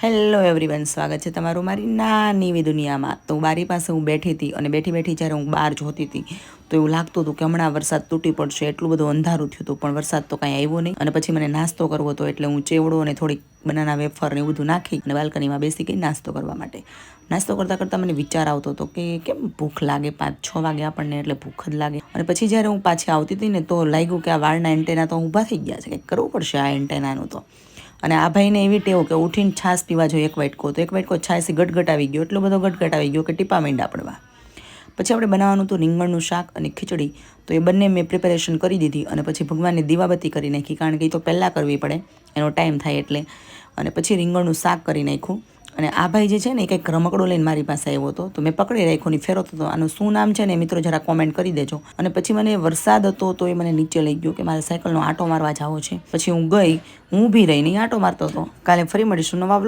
Hello everyone, સ્વાગત છે તમારું મારી નાની દુનિયામાં. તો બારી પાસે હું બેઠી હતી અને બેઠી જ્યારે હું બહાર જોતી હતી તો એવું લાગતું હતું કે હમણાં વરસાદ તૂટી પડશે, એટલું બધું અંધારું થયું હતું, પણ વરસાદ તો કાંઈ આવ્યો નહીં. અને પછી મને નાસ્તો કરવો હતો એટલે હું ચેવડો અને થોડીક બનાના વેફર ને એવું બધું નાખી અને બાલ્કનીમાં બેસી ગઈ નાસ્તો કરવા માટે. નાસ્તો કરતાં કરતાં મને વિચાર આવતો હતો કે કેમ ભૂખ લાગે, 5-6 વાગે આપણને એટલે ભૂખ જ લાગે. અને પછી જ્યારે હું પાછી આવતી હતી ને તો લાગ્યું કે આ વાળના એન્ટેના તો ઊભા થઈ ગયા છે, કંઈક કરવું પડશે આ એન્ટેનાનું તો. અને આ ભાઈને એવી ટેવ કે ઉઠીને છાશ પીવા જોઈએ એક વાટકો છાશથી ગટગટ આવી ગયો, એટલો બધો ગટગટ આવી ગયો કે ટીપા માંડ્યા પડવા. પછી આપણે બનાવવાનું હતું રીંગણનું શાક અને ખીચડી. તો એ બંને મેં પ્રિપેરેશન કરી દીધી અને પછી ભગવાનની દીવાબત્તી કરી નાખી, કારણ કે એ તો પહેલાં કરવી પડે, એનો ટાઈમ થાય એટલે. અને પછી રીંગણનું શાક કરી નાખ્યું. અને આ ભાઈ જે છે ને એ કંઈક રમકડો લઈને મારી પાસે આવ્યો હતો, તો મેં પકડી રાખ્યો ને ફેરવતો હતો. આનું શું નામ છે ને મિત્રો જરા કોમેન્ટ કરી દેજો. અને પછી મને વરસાદ હતો તો એ મને નીચે લઈ ગયો કે મારે સાયકલનો આંટો મારવા જવો છે. પછી હું ગઈ, હું ઊભી રહીને આંટો મારતો હતો. કાલે ફરી મળીશું નવા બ્લોગ.